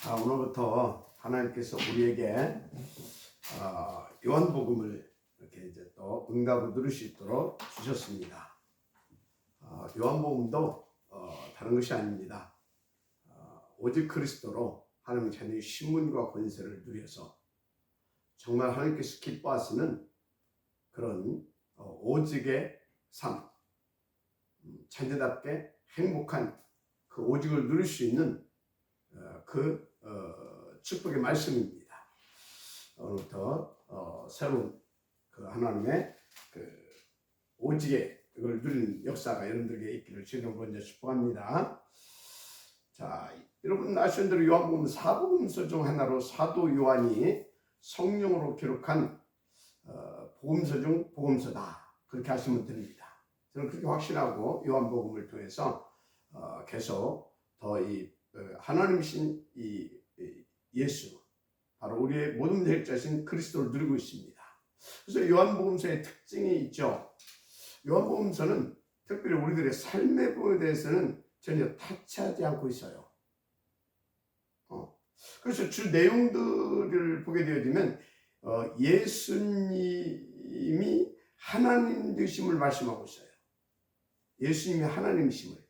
오늘부터 하나님께서 우리에게 요한복음을 이렇게 이제 또 응답을 들을 수 있도록 주셨습니다. 요한복음도 다른 것이 아닙니다. 오직 그리스도로 하나님 자녀의 신분과 권세를 누려서 정말 하나님께서 기뻐하시는 그런 오직의 삶, 자녀답게 행복한 그 오직을 누릴 수 있는 축복의 말씀입니다. 오늘부터 새로운 그 하나님의 그 오직의 이걸 누리는 역사가 여러분들에게 있기를 주님으로 먼저 축복합니다. 자, 여러분 아시는 대로 요한복음 사복음서 중 하나로 사도 요한이 성령으로 기록한 복음서 중 복음서다, 그렇게 하시면 됩니다. 저는 그렇게 확신하고 요한복음을 통해서 계속 더 이 하나님이신 이 예수, 바로 우리의 모든 해결자신 그리스도를 누리고 있습니다. 그래서 요한복음서의 특징이 있죠. 요한복음서는 특별히 우리들의 삶의 부분에 대해서는 전혀 타치하지 않고 있어요. 그래서 주 내용들을 보게 되어지면 예수님이 하나님 되심을 말씀하고 있어요. 예수님이 하나님이심을.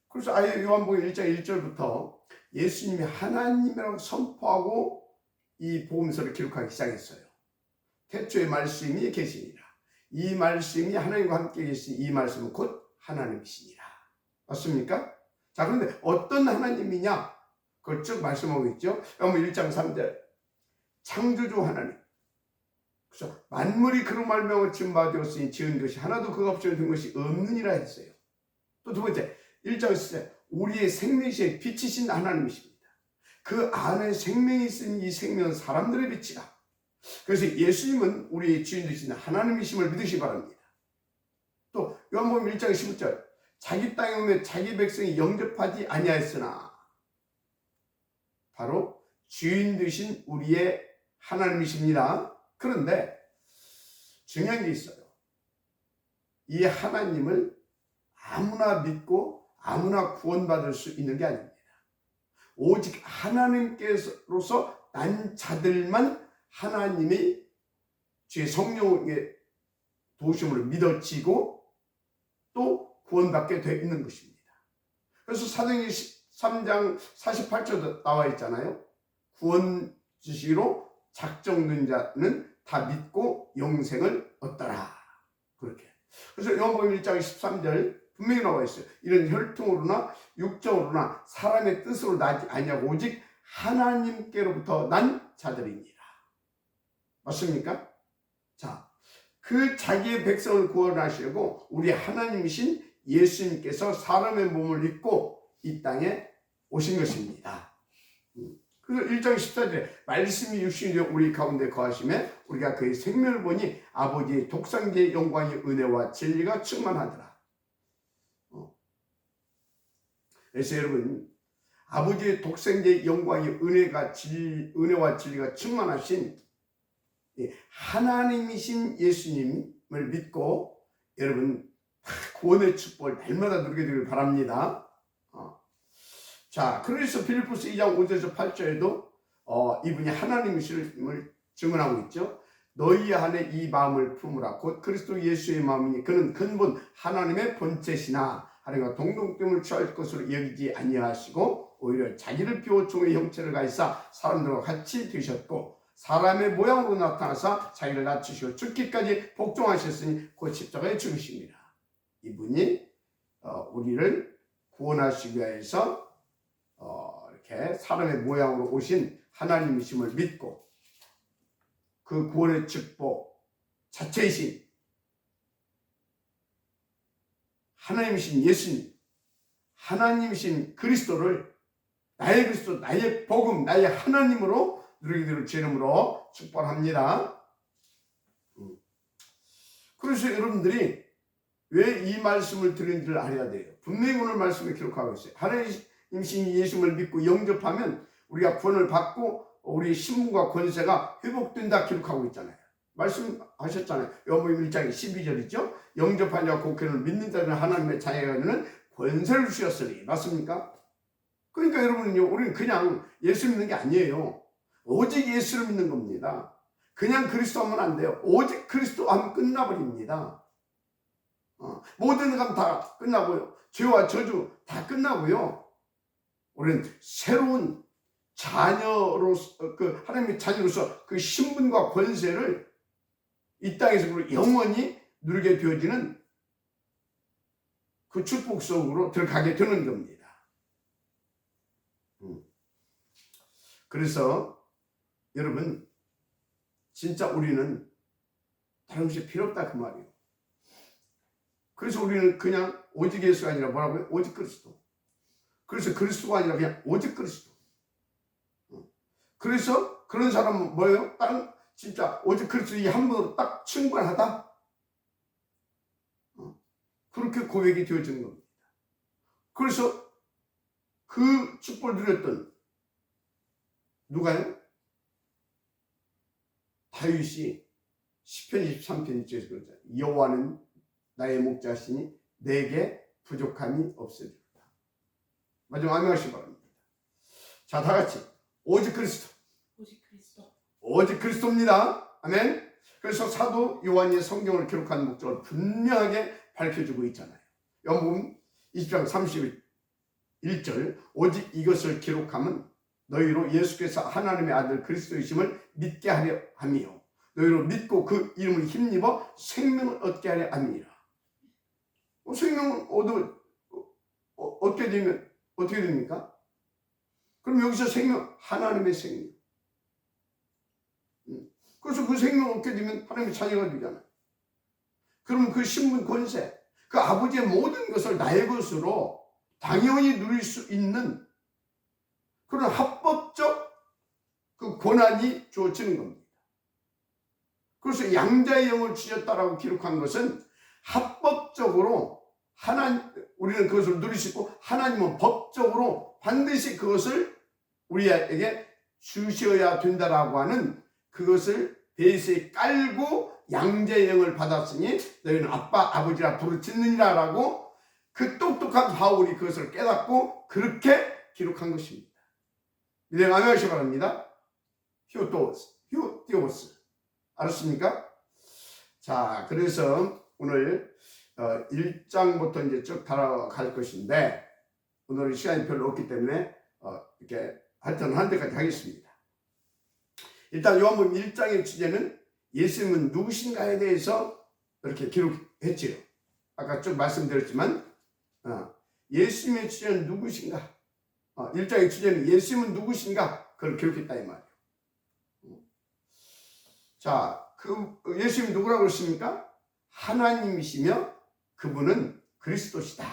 그래서 아예 요한복음 1장 1절부터 예수님이 하나님이라고 선포하고 이 복음서를 기록하기 시작했어요. 태초에 말씀이 계시니라. 이 말씀이 하나님과 함께 계신 이 말씀은 곧 하나님이시니라. 맞습니까? 자, 그런데 어떤 하나님이냐? 그걸 쭉 말씀하고 있죠. 요한복음 1장 3절. 창조주 하나님. 그래서 만물이 그로 말미암아 지은 바 되었으니 지은 것이 하나도 그가 없이 된 것이 없느니라 했어요. 또 두 번째, 1장 10절. 우리의 생명이신 빛이신 하나님이십니다. 그 안에 생명이 있으니 이 생명은 사람들의 빛이라. 그래서 예수님은 우리의 주인 되신 하나님이심을 믿으시기 바랍니다. 또 요한복음 1장 15절. 자기 땅에 오면 자기 백성이 영접하지 아니하였으나, 바로 주인 되신 우리의 하나님이십니다. 그런데 중요한 게 있어요. 이 하나님을 아무나 믿고 아무나 구원받을 수 있는 게 아닙니다. 오직 하나님께로서 난 자들만 하나님이 주의 성령의 도우심으로 믿어지고 또 구원받게 되어 있는 것입니다. 그래서 사도행전 3장 48절도 나와 있잖아요. 구원 지시로 작정된 자는 다 믿고 영생을 얻더라. 그렇게. 그래서 요한복음 1장 13절 분명히 나와 있어요. 이런 혈통으로나 육정으로나 사람의 뜻으로 나지 아니하고 오직 하나님께로부터 난 자들이니라. 맞습니까? 자, 그 자기의 백성을 구원하시려고 우리 하나님이신 예수님께서 사람의 몸을 입고 이 땅에 오신 것입니다. 그래서 1장 14절에 말씀이 육신이 되어 우리 가운데 거하심에 우리가 그의 생명을 보니 아버지의 독생자의 영광의 은혜와 진리가 충만하더라. 그래서 여러분, 아버지의 독생자의 영광의 은혜와 진리가 충만하신 하나님이신 예수님을 믿고 여러분 구원의 축복을 날마다 누리게 되길 바랍니다. 자, 그래서 빌립보서 2장 5절에서 8절에도 이분이 하나님이심을 증언하고 있죠. 너희 안에 이 마음을 품으라. 곧 그리스도 예수의 마음이니 그는 근본 하나님의 본체시나 하나님과 동등됨을 취할 것으로 여기지 아니하시고 오히려 자기를 비워 종의 형체를 가지사 사람들과 같이 되셨고 사람의 모양으로 나타나사 자기를 낮추시고 죽기까지 복종하셨으니 곧 십자가에 죽으십니다. 이분이 우리를 구원하시기 위해서 이렇게 사람의 모양으로 오신 하나님이심을 믿고 그 구원의 축복 자체이신 하나님이신 예수님, 하나님이신 그리스도를 나의 그리스도, 나의 복음, 나의 하나님으로 누리게 될 주 이름으로 축복합니다. 그래서 여러분들이 왜 이 말씀을 드리는지를 알아야 돼요. 분명히 오늘 말씀을 기록하고 있어요. 하나님이신 예수님을 믿고 영접하면 우리가 구원을 받고 우리의 신분과 권세가 회복된다 기록하고 있잖아요. 말씀하셨잖아요. 요한복음 1장 12절이죠. 영접한 자와 그 그를 믿는 자는 하나님의 자녀가 되는 권세를 주셨으니. 맞습니까? 그러니까 여러분은요, 우리는 그냥 예수 믿는 게 아니에요. 오직 예수를 믿는 겁니다. 그냥 그리스도 하면 안 돼요. 오직 그리스도 하면 끝나버립니다. 모든 것 다 끝나고요. 죄와 저주 다 끝나고요. 우리는 새로운 자녀로서, 그 하나님의 자녀로서 그 신분과 권세를 이 땅에서 영원히 누리게 되어지는 그 축복 속으로 들어가게 되는 겁니다. 그래서 여러분, 진짜 우리는 다른 것이 필요 없다 그 말이에요. 그래서 우리는 그냥 오직 예수가 아니라 뭐라고요? 오직 그리스도. 그래서 그리스도가 아니라 그냥 오직 그리스도. 그래서 그런 사람은 뭐예요? 다른 진짜 오직 그리스도 이 한 번으로 딱 충분하다. 그렇게 고백이 되어지는 겁니다. 그래서 그 축복을 누렸던 누가요? 다윗이 시편 23편 1절에서 그러잖아요. 여호와는 나의 목자시니 내게 부족함이 없으리로다. 마지막 아멘 하시기 바랍니다. 자, 다 같이 오직 그리스도. 오직 그리스도. 오직 그리스도입니다. 아멘. 그래서 사도 요한이 성경을 기록한 목적을 분명하게 밝혀주고 있잖아요. 요한복음 20장 31절 오직 이것을 기록함은 너희로 예수께서 하나님의 아들 그리스도이심을 믿게 하려 함이요 너희로 믿고 그 이름을 힘입어 생명을 얻게 하려 함이라. 생명을 얻게 되면 어떻게 됩니까? 그럼 여기서 생명, 하나님의 생명. 그래서 그 생명을 얻게 되면 하나님의 자녀가 되잖아요. 그러면 그 신분 권세, 그 아버지의 모든 것을 나의 것으로 당연히 누릴 수 있는 그런 합법적 그 권한이 주어지는 겁니다. 그래서 양자의 영을 주셨다라고 기록한 것은 합법적으로 우리는 그것을 누릴 수 있고 하나님은 법적으로 반드시 그것을 우리에게 주셔야 된다라고 하는 그것을 베이스에 깔고 양자의 영을 받았으니 너희는 아빠 아버지라 부르짖느니라 라고 그 똑똑한 바울이 그것을 깨닫고 그렇게 기록한 것입니다. 이제 아멘하시기 바랍니다. 휴티오스 알았습니까? 자, 그래서 오늘 1장부터 이제 쭉 달아갈 것인데 오늘 시간이 별로 없기 때문에 이렇게 하여튼 한 데까지 하겠습니다. 일단 요한복음 1장의 주제는 예수님은 누구신가에 대해서 이렇게 기록했지요. 아까 쭉 말씀드렸지만 예수님의 주제는 누구신가? 1장의 주제는 예수님은 누구신가? 그걸 기록했다 이 말이에요. 자, 그 예수님이 누구라고 했습니까? 하나님이시며 그분은 그리스도시다.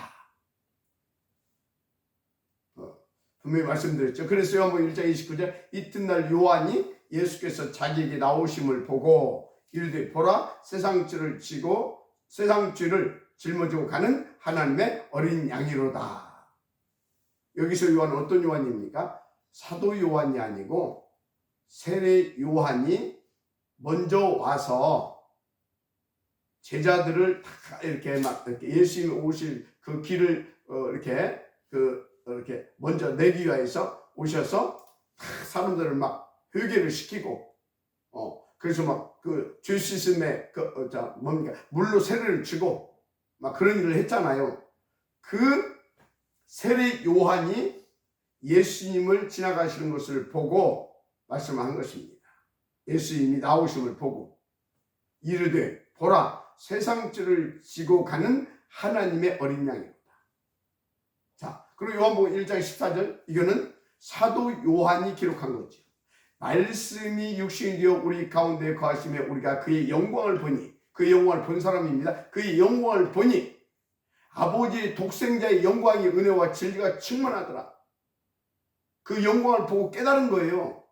분명히 말씀드렸죠. 그래서 요한복음 1장 29절 이튿날 요한이 예수께서 자기에게 나오심을 보고 이르되 보라 세상죄를 짊어지고 가는 하나님의 어린 양이로다. 여기서 요한은 어떤 요한입니까? 사도 요한이 아니고 세례 요한이 먼저 와서 제자들을 다 이렇게 예수님이 오실 그 길을 이렇게 먼저 내기 위해서 오셔서 사람들을 막 회개를 시키고 그래서 막 그 죄 씻음에 물로 세례를 주고 막 그런 일을 했잖아요. 그 세례 요한이 예수님을 지나가시는 것을 보고 말씀한 것입니다. 예수님이 나오심을 보고 이르되 보라 세상죄를 지고 가는 하나님의 어린 양이로다. 자, 그리고 요한복음 1장 14절 이거는 사도 요한이 기록한 거죠. 말씀이 육신이 되어 우리 가운데 거하심에 우리가 그의 영광을 보니 그의 영광을 본 사람입니다. 그의 영광을 보니 아버지의 독생자의 영광이 은혜와 진리가 충만하더라. 그 영광을 보고 깨달은 거예요.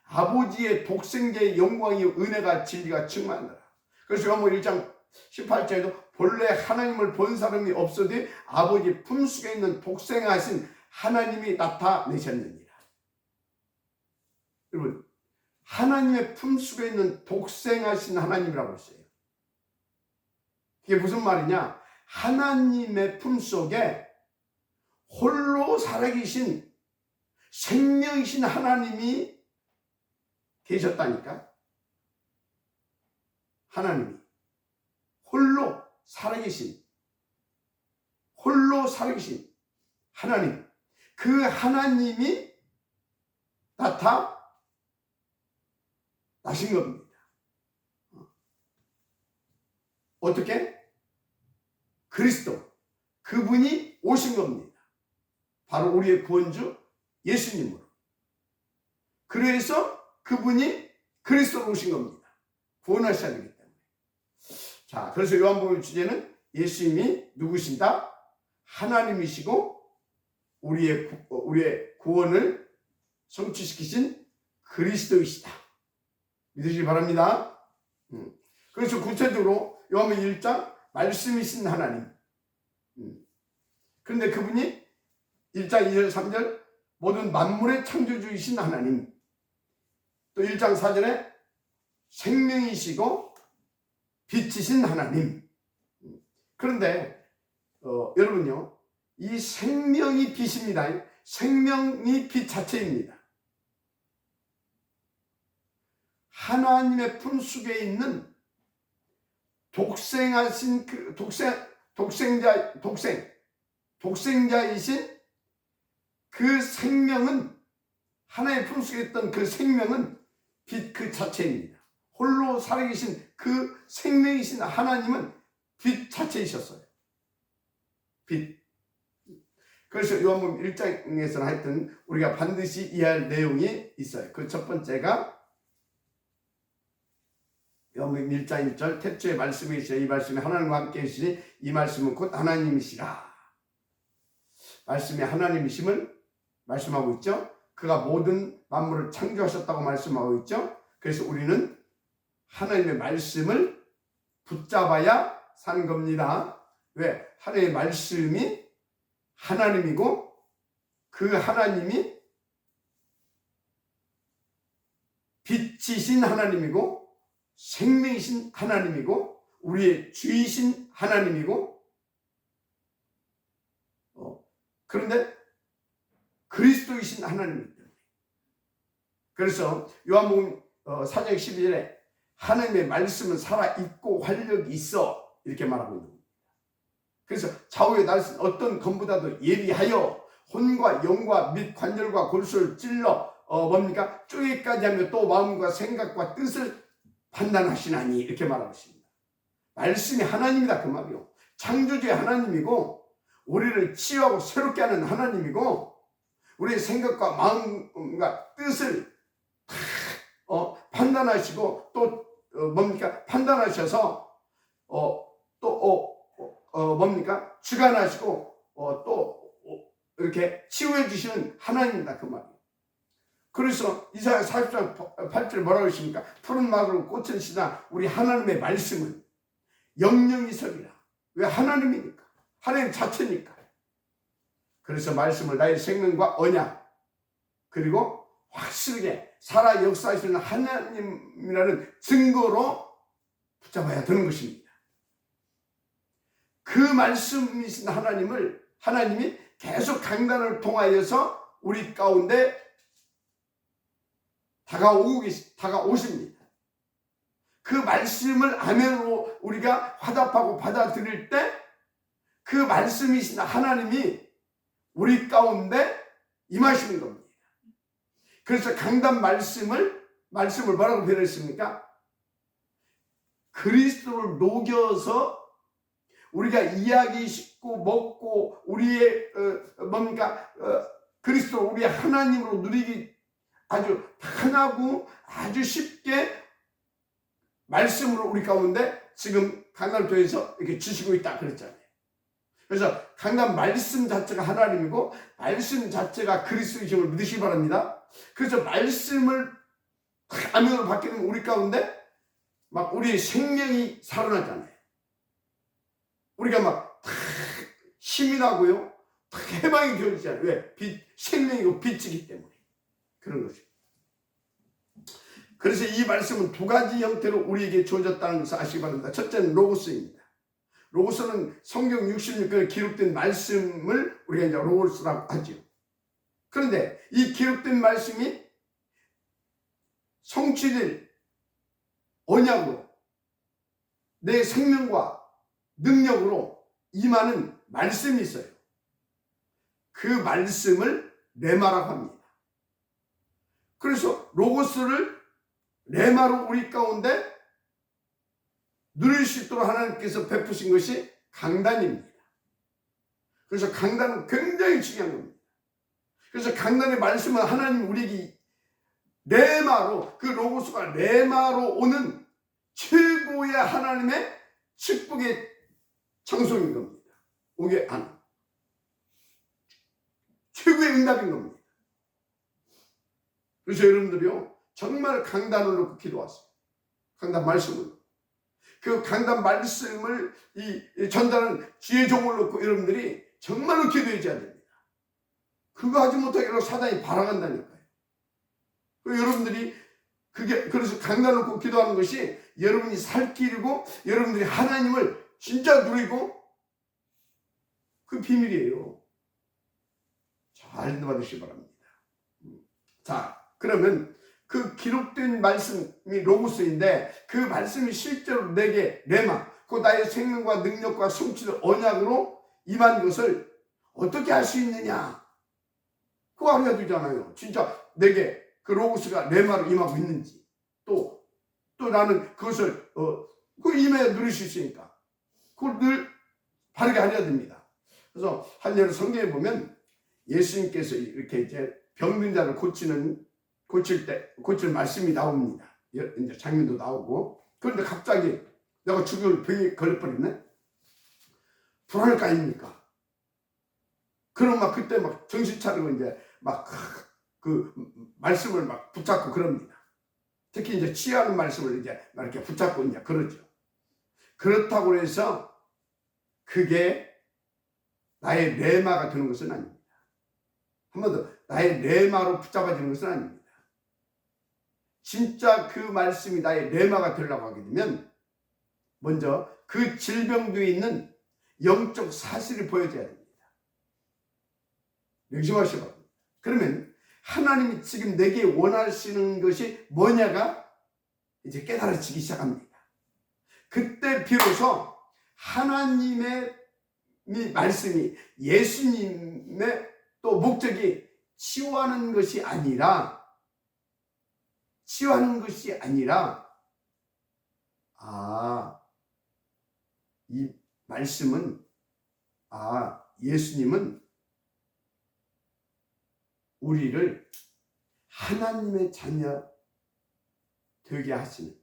아버지의 독생자의 영광이 은혜가 진리가 충만하더라. 그래서 요한복음 1장 18절에도 본래 하나님을 본 사람이 없어도 아버지 품속에 있는 독생하신 하나님이 나타내셨느니라. 여러분, 하나님의 품속에 있는 독생하신 하나님이라고 했어요. 이게 무슨 말이냐? 하나님의 품속에 홀로 살아계신 생명이신 하나님이 계셨다니까. 하나님이 홀로 살아계신 하나님, 그 하나님이 나신 겁니다. 어떻게? 그리스도, 그분이 오신 겁니다. 바로 우리의 구원주 예수님으로. 그래서 그분이 그리스도로 오신 겁니다. 구원하셔야 되기 때문에. 자, 그래서 요한복음 주제는 예수님이 누구신다? 하나님이시고 우리의 구원을 성취시키신 그리스도이시다. 믿으시기 바랍니다. 그래서 구체적으로 요한복음 1장 말씀이신 하나님. 그런데 그분이 1장 2절 3절 모든 만물의 창조주이신 하나님. 또 1장 4절에 생명이시고 빛이신 하나님. 그런데 여러분요, 이 생명이 빛입니다. 생명이 빛 자체입니다. 하나님의 품속에 있는 독생자이신 그 생명은, 하나님의 품속에 있던 그 생명은 빛 그 자체입니다. 홀로 살아계신 그 생명이신 하나님은 빛 자체이셨어요. 빛. 그래서 요한복음 1장에서는 하여튼 우리가 반드시 이해할 내용이 있어요. 그 첫 번째가 요한복음 1장 1절 태초에 말씀이 있으시니 이 말씀이 하나님과 함께 계시니 이 말씀은 곧 하나님이시라. 말씀이 하나님이심을 말씀하고 있죠. 그가 모든 만물을 창조하셨다고 말씀하고 있죠. 그래서 우리는 하나님의 말씀을 붙잡아야 사는 겁니다. 왜? 하나님의 말씀이 하나님이고 그 하나님이 빛이신 하나님이고 생명이신 하나님이고 우리의 주이신 하나님이고 그런데 그리스도이신 하나님이기 때문에. 그래서 요한복음 4장 12절에 하나님의 말씀은 살아있고 활력이 있어 이렇게 말하고 있는 겁니다. 그래서 좌우의 날선 어떤 검보다도 예리하여 혼과 영과 및 관절과 골수를 찔러 쪼개까지 하며 또 마음과 생각과 뜻을 판단하시나니 이렇게 말하고 있습니다. 말씀이 하나님이다 그 말이요. 창조주의 하나님이고 우리를 치유하고 새롭게 하는 하나님이고 우리의 생각과 마음과 뜻을 판단하시고 또 판단하셔서 주관하시고 또 이렇게 치유해 주시는 하나님이다 그 말이에요. 그래서 이사야 40장 8절 뭐라고 했습니까? 푸른 마구로 꽃은 시나 우리 하나님의 말씀은 영영이 서리라. 왜? 하나님이니까. 하나님 자체니까. 그래서 말씀을 나의 생명과 언약 그리고 확실하게 살아 역사하시는 하나님이라는 증거로 붙잡아야 되는 것입니다. 그 말씀이신 하나님이 계속 강단을 통하여서 우리 가운데 다가오십니다. 그 말씀을 아멘으로 우리가 화답하고 받아들일 때 그 말씀이신 하나님이 우리 가운데 임하시는 겁니다. 그래서 강단 말씀을 뭐라고 표현했습니까? 그리스도를 녹여서 우리가 이해하기 쉽고 먹고 우리의 그리스도를 우리의 하나님으로 누리기 아주 편하고 아주 쉽게 말씀으로 우리 가운데 지금 강단교회에서 이렇게 주시고 있다 그랬잖아요. 그래서 강단 말씀 자체가 하나님이고 말씀 자체가 그리스도이심을 믿으시기 바랍니다. 그래서 말씀을 아멘으로 받게 되면 우리 가운데 막 우리의 생명이 살아나잖아요. 우리가 막 힘이 나고요. 해방이 되어지잖아요. 왜? 생명이고 빛이기 때문에. 그런 거죠. 그래서 이 말씀은 두 가지 형태로 우리에게 주어졌다는 것을 아시기 바랍니다. 첫째는 로고스입니다. 로고스는 성경 66권에 기록된 말씀을 우리가 이제 로고스라고 하죠. 그런데 이 기록된 말씀이 성취될 언약으로 내 생명과 능력으로 임하는 말씀이 있어요. 그 말씀을 레마라고 합니다. 그래서 로고스를 레마로 우리 가운데 누릴 수 있도록 하나님께서 베푸신 것이 강단입니다. 그래서 강단은 굉장히 중요한 겁니다. 그래서 강단의 말씀은 하나님 우리에게 레마로, 그 로고스가 레마로 오는 최고의 하나님의 축복의 장소인 겁니다. 오게 안 최고의 응답인 겁니다. 그래서 여러분들이요, 정말 강단을 놓고 기도하세요. 강단 말씀을. 그 강단 말씀을 전달하는 지혜 종을 놓고 여러분들이 정말로 기도해 줘야 됩니다. 그거 하지 못하게 사단이 발악한다니까요. 여러분들이 그래서 강단 놓고 기도하는 것이 여러분이 살 길이고 여러분들이 하나님을 진짜 누리고 그 비밀이에요. 잘 받으시기 바랍니다. 자, 그러면 그 기록된 말씀이 로고스인데 그 말씀이 실제로 내게 레마, 그 나의 생명과 능력과 성취의 언약으로 임한 것을 어떻게 할 수 있느냐? 그거 알아야 되잖아요. 진짜 내게 그 로고스가 레마로 임하고 있는지, 또 나는 그것을 그 임해 누릴 수 있으니까 그걸 늘 바르게 하려야 됩니다. 그래서 한여름 성경에 보면 예수님께서 이렇게 이제 병든 자를 고칠 말씀이 나옵니다. 이제 장면도 나오고. 그런데 갑자기 내가 죽을 병이 걸려버렸네? 불안할 거 아닙니까? 그럼 막 그때 막 정신 차리고 이제 막 그 말씀을 막 붙잡고 그럽니다. 특히 이제 취하는 말씀을 이제 막 이렇게 붙잡고 이제 그러죠. 그렇다고 해서 그게 나의 레마가 되는 것은 아닙니다. 한 번 더, 나의 레마로 붙잡아지는 것은 아닙니다. 진짜 그 말씀이 나의 레마가 되려고 하게 되면 먼저 그 질병도에 있는 영적 사실이 보여져야 됩니다. 명심하시기 바랍니다. 그러면 하나님이 지금 내게 원하시는 것이 뭐냐가 이제 깨달아지기 시작합니다. 그때 비로소 하나님의 말씀이 예수님의 또 목적이 치유하는 것이 아니라 이 말씀은 예수님은 우리를 하나님의 자녀 되게 하시는,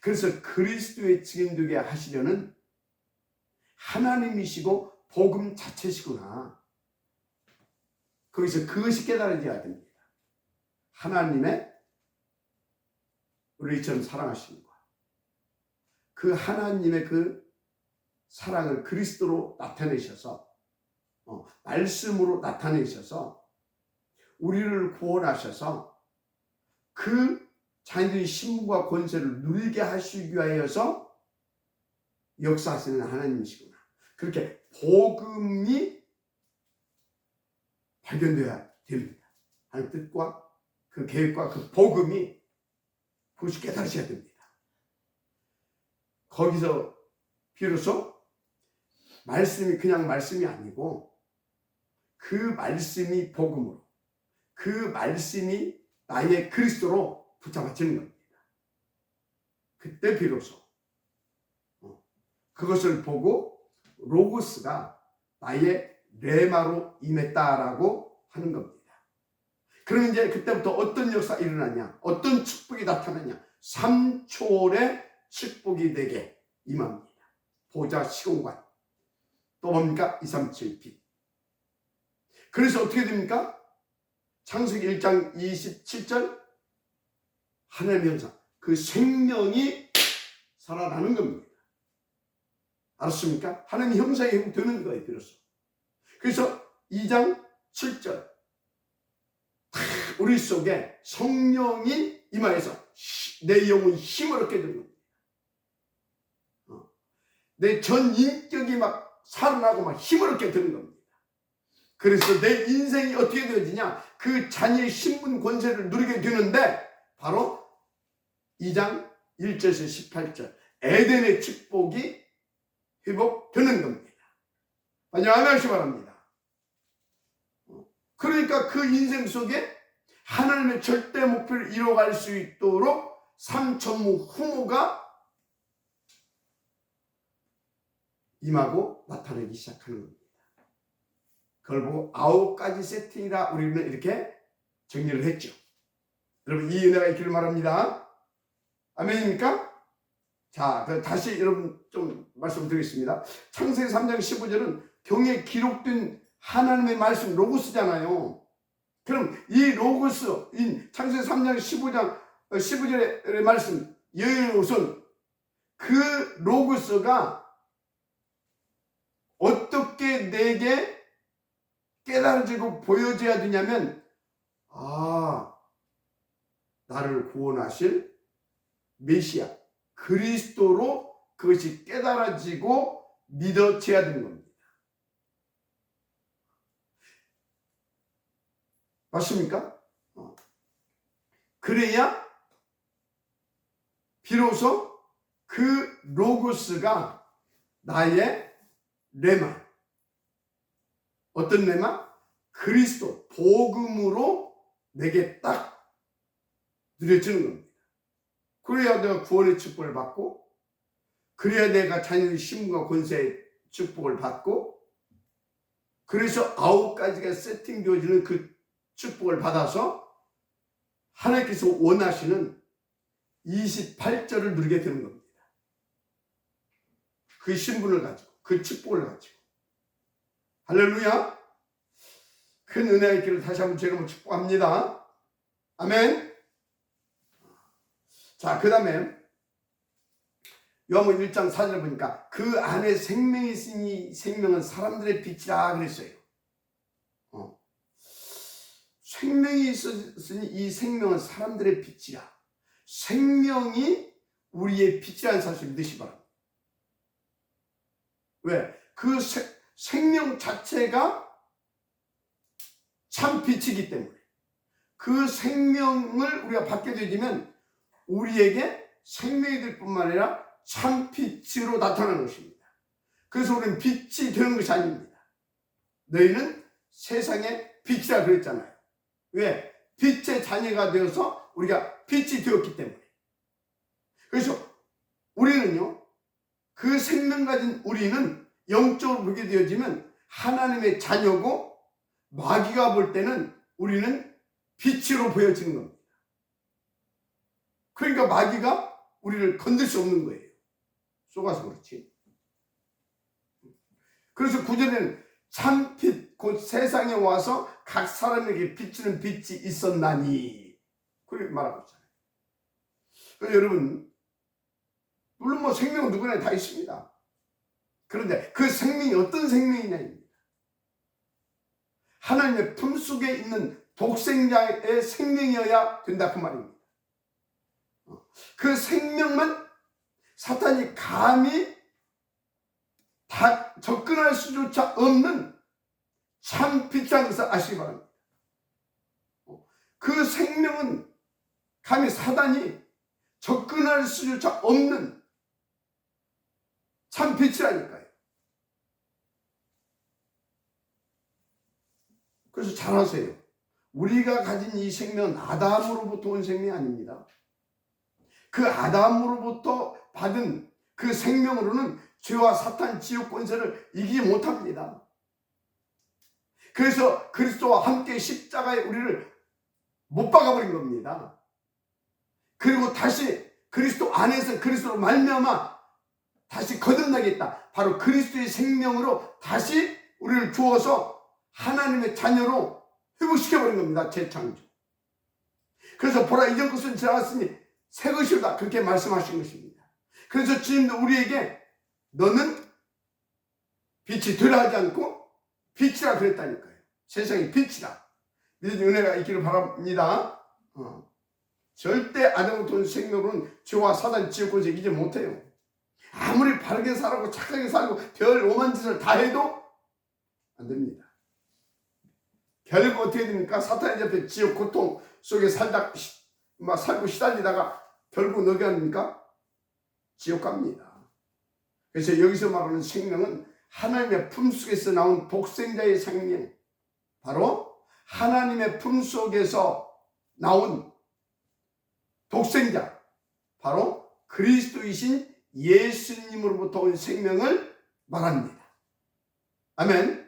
그래서 그리스도의 증인 되게 하시려는 하나님이시고 복음 자체시구나. 거기서 그것이 깨달아져야 됩니다. 하나님의 우리처럼 사랑하시는 것, 그 하나님의 그 사랑을 그리스도로 나타내셔서 말씀으로 나타내셔서 우리를 구원하셔서 그 자녀들의 신분과 권세를 누리게 하시기 위하여서 역사하시는 하나님이시구나. 그렇게 복음이 발견되어야 됩니다. 하나님 뜻과 그 계획과 그 복음이 그것이 깨달으셔야 됩니다. 거기서 비로소 말씀이 그냥 말씀이 아니고 그 말씀이 복음으로, 그 말씀이 나의 그리스도로 붙잡아지는 겁니다. 그때 비로소 그것을 보고 로고스가 나의 레마로 임했다라고 하는 겁니다. 그럼 이제 그때부터 어떤 역사가 일어나냐, 어떤 축복이 나타나냐, 3초의 축복이 내게 임합니다. 보좌 시공간, 또 뭡니까? 237빛. 그래서 어떻게 됩니까? 창세기 1장 27절, 하나님의 형상, 그 생명이 살아나는 겁니다. 알았습니까? 하나님의 형상이 되는 거예요, 비로소. 그래서 2장 7절, 우리 속에 성령이 임하여서 내 영혼이 힘을 얻게 되는 겁니다. 내 전 인격이 막 살아나고 막 힘을 얻게 되는 겁니다. 그래서 내 인생이 어떻게 되어지냐? 그 자녀의 신분 권세를 누리게 되는데 바로 2장 1절에서 18절 에덴의 축복이 회복되는 겁니다. 아멘하시기 바랍니다. 그러니까 그 인생 속에 하나님의 절대 목표를 이뤄갈 수 있도록 삼천무 후무가 임하고 나타나기 시작하는 겁니다. 그걸 보고 9가지 세팅이라 우리는 이렇게 정리를 했죠. 여러분 이 은혜가 있기를 바랍니다. 아멘입니까? 자, 다시 여러분 좀 말씀드리겠습니다. 창세기 3장 15절은 경에 기록된 하나님의 말씀 로고스잖아요. 그럼 이 로고스, 이 창세기 3장 15절의 말씀 여호선 그 로고스가 어떻게 내게 깨달아지고 보여져야 되냐면 나를 구원하실 메시아 그리스도로 그것이 깨달아지고 믿어져야 되는 겁니다. 맞습니까? 그래야 비로소 그 로고스가 나의 레마, 어떤 레마? 그리스도 복음으로 내게 딱 누려지는 겁니다. 그래야 내가 구원의 축복을 받고, 그래야 내가 자녀의 신분과 권세의 축복을 받고, 그래서 9가지가 세팅되어지는 그 축복을 받아서 하나님께서 원하시는 28절을 누리게 되는 겁니다. 그 신분을 가지고, 그 축복을 가지고. 할렐루야! 큰 은혜가 있기를 다시 한번 제가 축복합니다. 아멘! 자, 그 다음에 요한복음 1장 4절을 보니까 그 안에 생명이 있으니 생명은 사람들의 빛이라 그랬어요. 생명이 있으니 이 생명은 사람들의 빛이라. 생명이 우리의 빛이라는 사실을 믿으시 바랍니다. 왜? 그 생명 자체가 참 빛이기 때문에 그 생명을 우리가 받게 되면 우리에게 생명이 될 뿐만 아니라 참 빛으로 나타나는 것입니다. 그래서 우리는 빛이 되는 것이 아닙니다. 너희는 세상의 빛이라 그랬잖아요. 왜? 빛의 자녀가 되어서 우리가 빛이 되었기 때문에. 그래서 우리는요, 그 생명 가진 우리는 영적으로 보게 되어지면 하나님의 자녀고, 마귀가 볼 때는 우리는 빛으로 보여지는 겁니다. 그러니까 마귀가 우리를 건들 수 없는 거예요. 속아서 그렇지. 그래서 9절에는 참빛 곧 세상에 와서 각 사람에게 비추는 빛이 있었나니 그렇게 말하고 있잖아요. 그래서 여러분, 물론 뭐 생명은 누구나 다 있습니다. 그런데 그 생명이 어떤 생명이냐입니다. 하나님의 품속에 있는 독생자의 생명이어야 된다 그 말입니다. 그 생명만 사탄이 감히 다 접근할 수조차 없는 참 빛이라는 것을 아시기 바랍니다. 그 생명은 감히 사단이 접근할 수조차 없는 참 빛이라니까요. 그래서 잘 아세요. 우리가 가진 이 생명은 아담으로부터 온 생명이 아닙니다. 그 아담으로부터 받은 그 생명으로는 죄와 사탄, 지옥 권세를 이기지 못합니다. 그래서 그리스도와 함께 십자가에 우리를 못 박아버린 겁니다. 그리고 다시 그리스도 안에서 그리스도로 말미암아 다시 거듭나겠다. 바로 그리스도의 생명으로 다시 우리를 주어서 하나님의 자녀로 회복시켜버린 겁니다. 재창조. 그래서 보라 이전 것은 지나갔으니 새 것이다. 그렇게 말씀하신 것입니다. 그래서 주님도 우리에게 너는 빛이 되려 하지 않고 빛이라 그랬다니까요. 세상의 빛이라. 믿음의 은혜가 있기를 바랍니다. 절대 아담부터 온 생명으로는 죄와 사단, 지옥 권세 이기지 못해요. 아무리 바르게 살고 착하게 살고 별 오만 짓을 다 해도 안 됩니다. 결국 어떻게 됩니까? 사탄의 잡혀 지옥 고통 속에 살고 시달리다가 결국 어디 갑니까? 지옥 갑니다. 그래서 여기서 말하는 생명은 하나님의 품속에서 나온 독생자의 생명, 바로 하나님의 품속에서 나온 독생자, 바로 그리스도이신 예수님으로부터 온 생명을 말합니다. 아멘.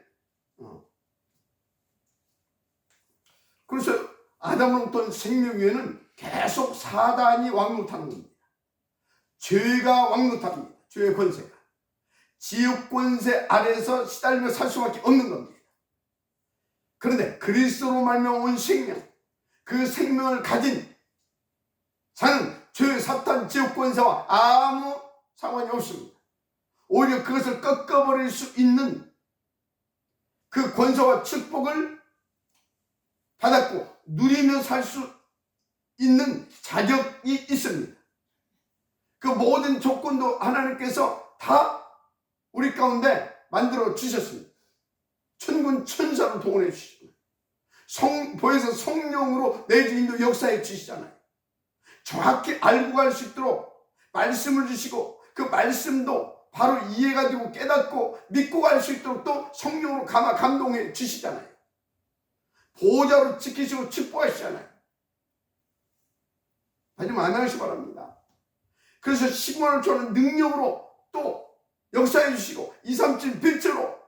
그래서 아담으로부터 온 생명 위에는 계속 사단이 왕노타는 겁니다. 죄가 왕노탑니다. 죄의 권세가. 지옥 권세 아래에서 시달리며 살 수밖에 없는 겁니다. 그런데 그리스도로 말미암아 온 생명, 그 생명을 가진 자는 죄, 사탄, 지옥 권세와 아무 상관이 없습니다. 오히려 그것을 꺾어버릴 수 있는 그 권세와 축복을 받았고 누리며 살 수 있는 자격이 있습니다. 그 모든 조건도 하나님께서 다 우리 가운데 만들어 주셨습니다. 천군 천사로 동원해 주시잖아요. 보혜사 성령으로 내 주인도 역사해 주시잖아요. 정확히 알고 갈 수 있도록 말씀을 주시고 그 말씀도 바로 이해가 되고 깨닫고 믿고 갈 수 있도록 또 성령으로 감동해 주시잖아요. 보호자로 지키시고 축복하시잖아요. 하지만 안 하시 바랍니다. 그래서 시공을 주는 능력으로 또 역사해 주시고 237 빛으로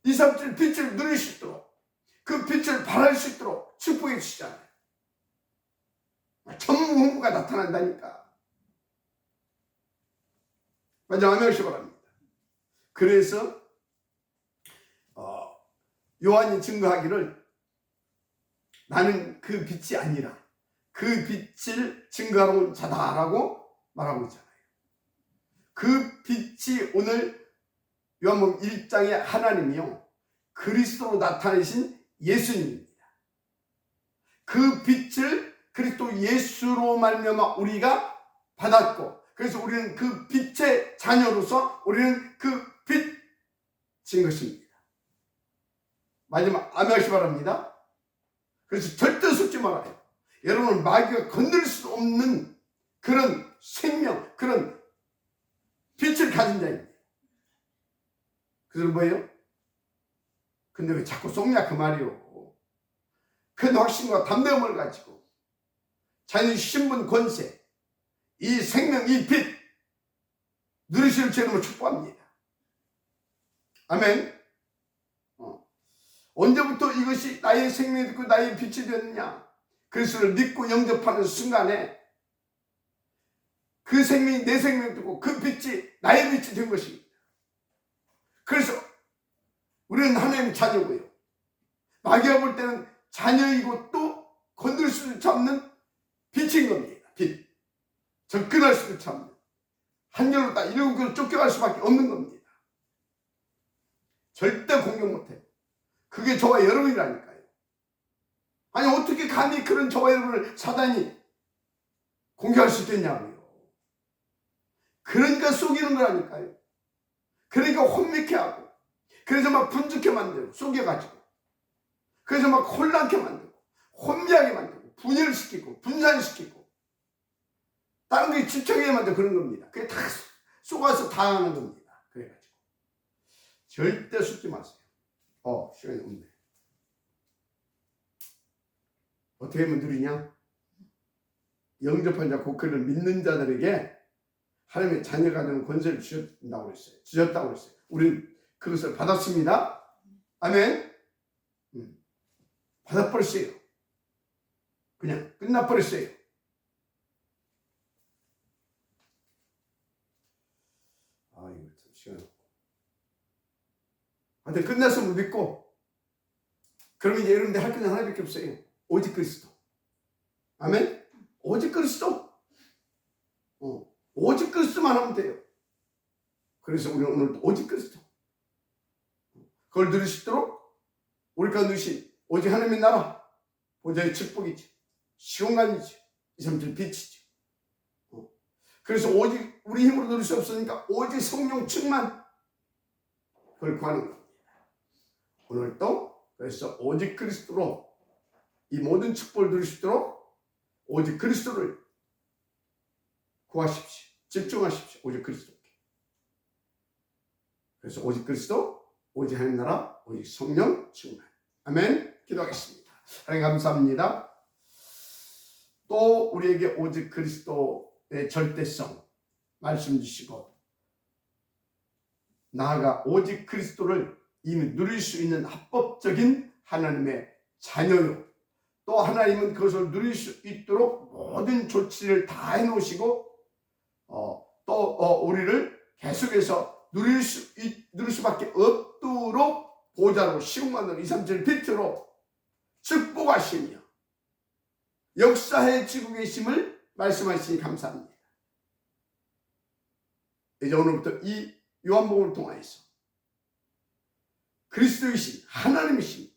237 빛을 누릴 수 있도록 그 빛을 발할 수 있도록 축복해 주시잖아요. 전무후무가 나타난다니까. 맞아, 아멘 하시 바랍니다. 그래서 요한이 증거하기를 나는 그 빛이 아니라 그 빛을 증거하러 온 자다라고 말하고 있잖아요. 그 빛이 오늘 요한복음 1장의 하나님이요 그리스도로 나타내신 예수님입니다. 그 빛을 그리스도 예수로 말미암아 우리가 받았고 그래서 우리는 그 빛의 자녀로서 우리는 그 빛인 것입니다. 마지막 아멘 하시 바랍니다. 그래서 절대 속지 말아요. 여러분은 마귀가 건드릴 수 없는 그런 생명, 그런 빛을 가진 자입니다. 그래서 뭐예요? 근데 왜 자꾸 속냐 그 말이요. 큰 확신과 담대함을 가지고 자녀 신분 권세, 이 생명, 이 빛 누리실 주님을 축복합니다. 아멘. 언제부터 이것이 나의 생명이 됐고 나의 빛이 되었느냐? 그리스도를 믿고 영접하는 순간에 그 생명이 내 생명이 되고 그 빛이 나의 빛이 된 것입니다. 그래서 우리는 하나님 자녀고요. 마귀가 볼 때는 자녀이고 또 건들 수도 없는 빛인 겁니다. 빛. 접근할 수도 없는. 한결로 딱 이러고 쫓겨갈 수밖에 없는 겁니다. 절대 공격 못해요. 그게 저와 여러분이라니까요. 아니 어떻게 감히 그런 저와 여러분을 사단이 공격할 수 있겠냐고요. 그러니까 속이는 거라니까요. 그러니까 혼미케 하고 그래서 막 분죽게 만들고 속여가지고 그래서 막 혼란케 만들고 혼미하게 만들고 분열시키고 분산시키고 다른 게 집착하게 만들고 그런 겁니다. 그게 다 속아서 다 하는 겁니다. 그래가지고 절대 속지 마세요. 시간이 없네. 어떻게 하면 누리냐? 영접한 자, 고크를 믿는 자들에게 하나님의 자녀가 되는 권세를 주셨다고 그랬어요. 우리는 그것을 받았습니다. 아멘. 받아버렸어요. 그냥 끝나버렸어요. 이거 참 시간 없고. 하여튼 끝났으면 믿고 그러면 이제 여러분들 할 것은 하나밖에 없어요. 오직 그리스도. 아멘. 오직 그리스도. 오직 그리스도만 하면 돼요. 그래서 우리는 오늘 오직 그리스도 그걸 누릴 수 있도록 우리가 누리신 오직 하나님의 나라 보좌의 축복이지 시온간이지 237 빛이지. 그래서 오직 우리 힘으로 누릴 수 없으니까 오직 성령 충만 그걸 구하는 겁니다. 오늘 또 그래서 오직 그리스도로 이 모든 축복을 누릴 수 있도록 오직 그리스도를 구하십시오. 집중하십시오. 오직 그리스도께. 그래서 오직 그리스도, 오직 하나님 나라, 오직 성령 충만. 아멘. 기도하겠습니다. 하나님 감사합니다. 또 우리에게 오직 그리스도의 절대성 말씀 주시고, 나아가 오직 그리스도를 이미 누릴 수 있는 합법적인 하나님의 자녀요, 또 하나님은 그것을 누릴 수 있도록 모든 조치를 다 해놓으시고 또 우리를 계속해서 누릴 수밖에 없도록 보좌로 시공간으로 2, 3, 7 빛으로 축복하시며 역사해 주고 계심을 말씀하시니 감사합니다. 이제 오늘부터 이 요한복음을 통하여서 그리스도이신 하나님이신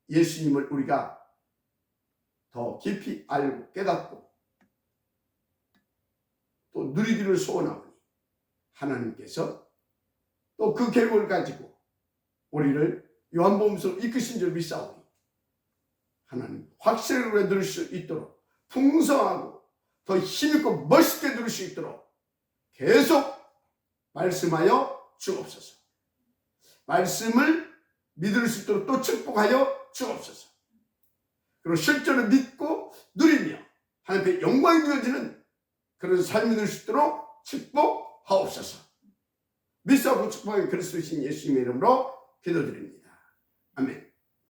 예수님을 우리가 더 깊이 알고 깨닫고 또 누리기를 소원하오니 하나님께서 또 그 계획을 가지고 우리를 요한복음서로 이끄신 줄 믿사오니 하나님 확실하게 누릴 수 있도록 풍성하고 더 힘있고 멋있게 누릴 수 있도록 계속 말씀하여 주옵소서. 말씀을 믿을 수 있도록 또 축복하여 주옵소서. 그리고 실제로 믿고 누리며 하나님께 영광이 누려지는 그런 삶이 될 수 있도록 축복하옵소서. 믿사오고 축복하는 그리스도이신 예수님의 이름으로 기도드립니다. 아멘.